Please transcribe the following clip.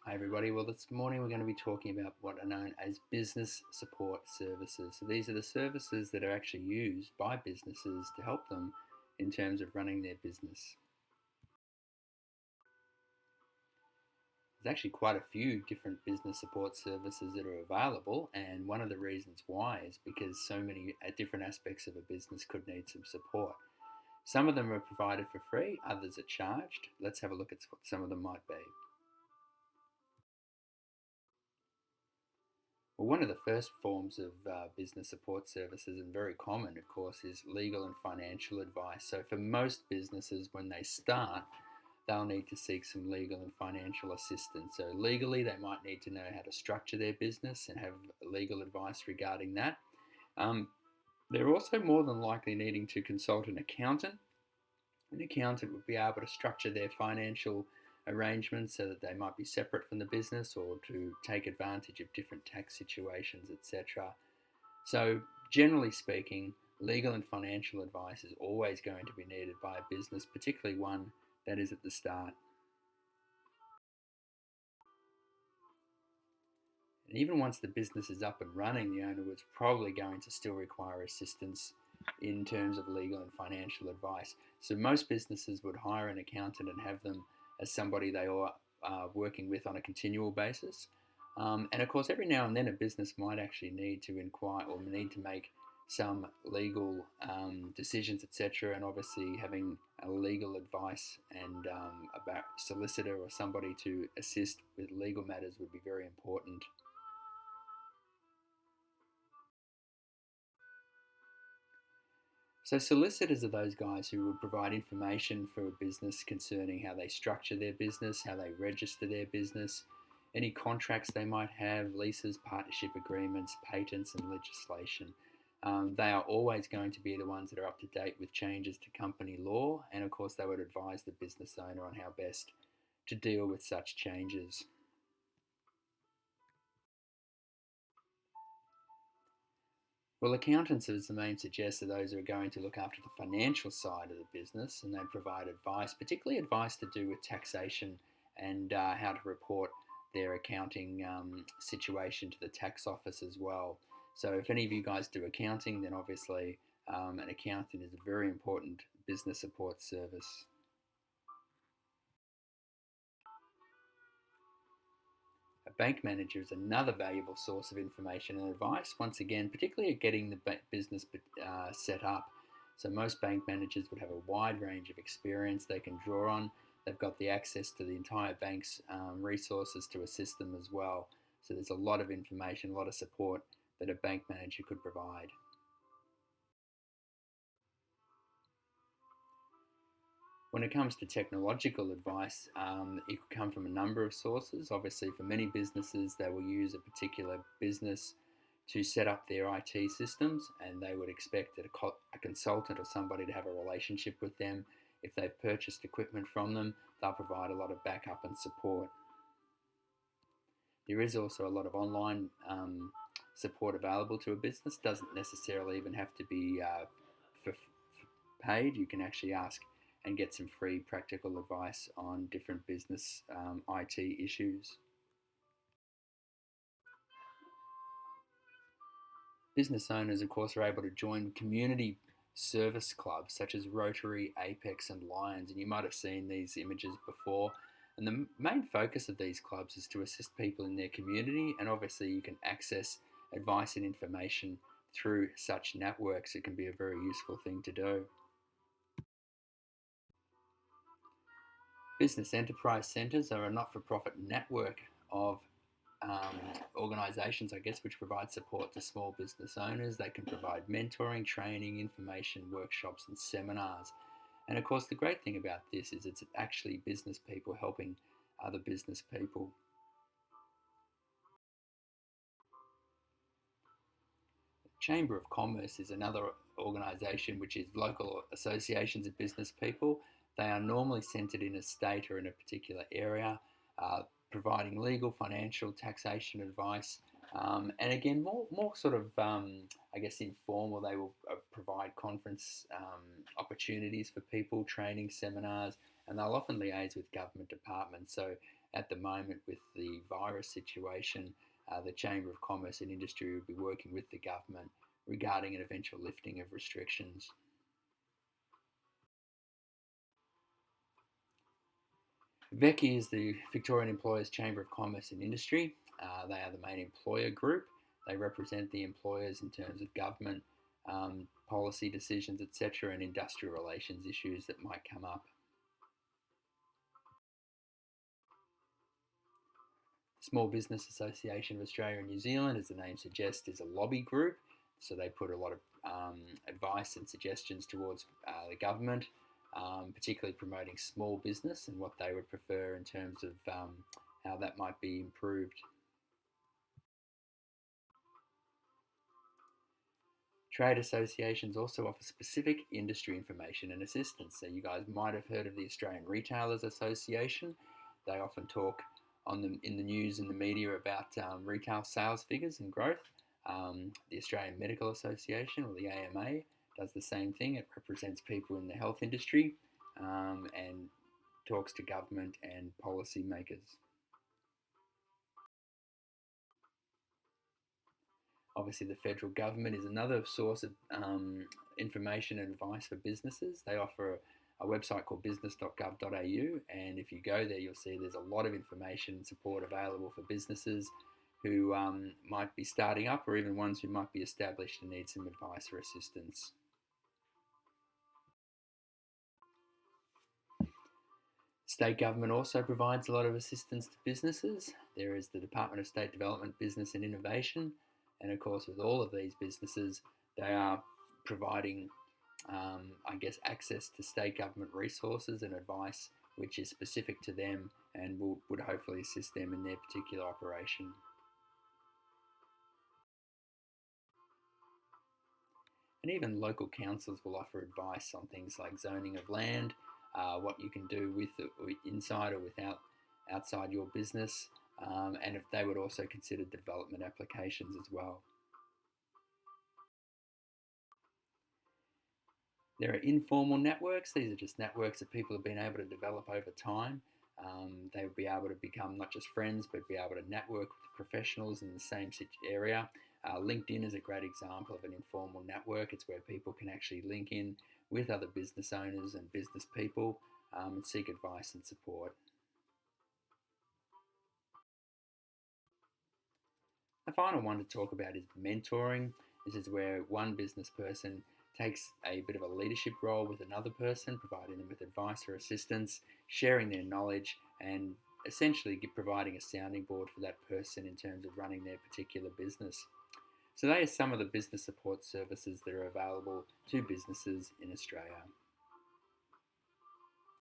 Hi everybody. Well, this morning we're going to be talking about what are known as business support services. So these are the services that are actually used by businesses to help them in terms of running their business. There's actually quite a few different business support services that are available, and one of the reasons why is because so many different aspects of a business could need some support. Some of them are provided for free, others are charged. Let's have a look at what some of them might be. Well, one of the first forms of business support services, and very common, of course, is legal and financial advice. So, for most businesses, when they start, they'll need to seek some legal and financial assistance. So, legally, they might need to know how to structure their business and have legal advice regarding that. Um, they're also more than likely needing to consult an accountant. An accountant would be able to structure their financial arrangements so that they might be separate from the business or to take advantage of different tax situations, etc. So, generally speaking, legal and financial advice is always going to be needed by a business, particularly one that is at the start. And even once the business is up and running, the owner was probably going to still require assistance in terms of legal and financial advice. So most businesses would hire an accountant and have them as somebody they are working with on a continual basis. And of course, every now and then a business might actually need to inquire or need to make some legal decisions, etc. And obviously, having a legal advice and about solicitor or somebody to assist with legal matters would be very important. So solicitors are those guys who would provide information for a business concerning how they structure their business, how they register their business, any contracts they might have, leases, partnership agreements, patents, and legislation. They are always going to be the ones that are up to date with changes to company law, and of course, they would advise the business owner on how best to deal with such changes. Well, accountants, as the name suggests, are those who are going to look after the financial side of the business, and they provide advice, particularly advice to do with taxation and how to report their accounting situation to the tax office as well. So, if any of you guys do accounting, then obviously an accountant is a very important business support service. A bank manager is another valuable source of information and advice, once again, particularly at getting the business set up. So, most bank managers would have a wide range of experience they can draw on. They've got the access to the entire bank's resources to assist them as well. So, there's a lot of information, a lot of support that a bank manager could provide. When it comes to technological advice, it could come from a number of sources. Obviously, for many businesses, they will use a particular business to set up their IT systems, and they would expect that a consultant or somebody to have a relationship with them. If they've purchased equipment from them, they'll provide a lot of backup and support. There is also a lot of online support available to a business. Doesn't necessarily even have to be for paid. You can actually ask and get some free practical advice on different business IT issues. Business owners, of course, are able to join community service clubs such as Rotary, Apex, and Lions, and you might have seen these images before. And the main focus of these clubs is to assist people in their community, and obviously, you can access advice and information through such networks. It can be a very useful thing to do. Business enterprise centres are a not for profit network of organisations, I guess, which provide support to small business owners. They can provide mentoring, training, information, workshops, and seminars. And of course, the great thing about this is it's actually business people helping other business people. Chamber of Commerce is another organisation which is local associations of business people. They are normally centred in a state or in a particular area, providing legal, financial, taxation advice. And again, more sort of, I guess, informal. They will provide conference opportunities for people, training seminars, and they'll often liaise with government departments. So at the moment with the virus situation, the Chamber of Commerce and Industry will be working with the government regarding an eventual lifting of restrictions. VECI is the Victorian Employers Chamber of Commerce and Industry. They are the main employer group. They represent the employers in terms of government policy decisions, etc., and industrial relations issues that might come up. Small Business Association of Australia and New Zealand, as the name suggests, is a lobby group. So they put a lot of advice and suggestions towards the government, particularly promoting small business and what they would prefer in terms of how that might be improved. Trade associations also offer specific industry information and assistance. So you guys might have heard of the Australian Retailers Association. They often talk in the news and the media about retail sales figures and growth. The Australian Medical Association, or the AMA, does the same thing. It represents people in the health industry and talks to government and policy makers. Obviously, the federal government is another source of information and advice for businesses. They offer a website called business.gov.au, and if you go there, you'll see there's a lot of information and support available for businesses who might be starting up, or even ones who might be established and need some advice or assistance. State government also provides a lot of assistance to businesses. There is the Department of State Development, Business and Innovation, and of course with all of these businesses, they are providing access to state government resources and advice which is specific to them and would hopefully assist them in their particular operation. And even local councils will offer advice on things like zoning of land, what you can do with inside or without outside your business, and if they would also consider development applications as well. There are informal networks. These are just networks that people have been able to develop over time. They would be able to become not just friends, but be able to network with professionals in the same area. LinkedIn is a great example of an informal network. It's where people can actually link in with other business owners and business people and seek advice and support. The final one to talk about is mentoring. This is where one business person takes a bit of a leadership role with another person, providing them with advice or assistance, sharing their knowledge, and essentially providing a sounding board for that person in terms of running their particular business. So they are some of the business support services that are available to businesses in Australia.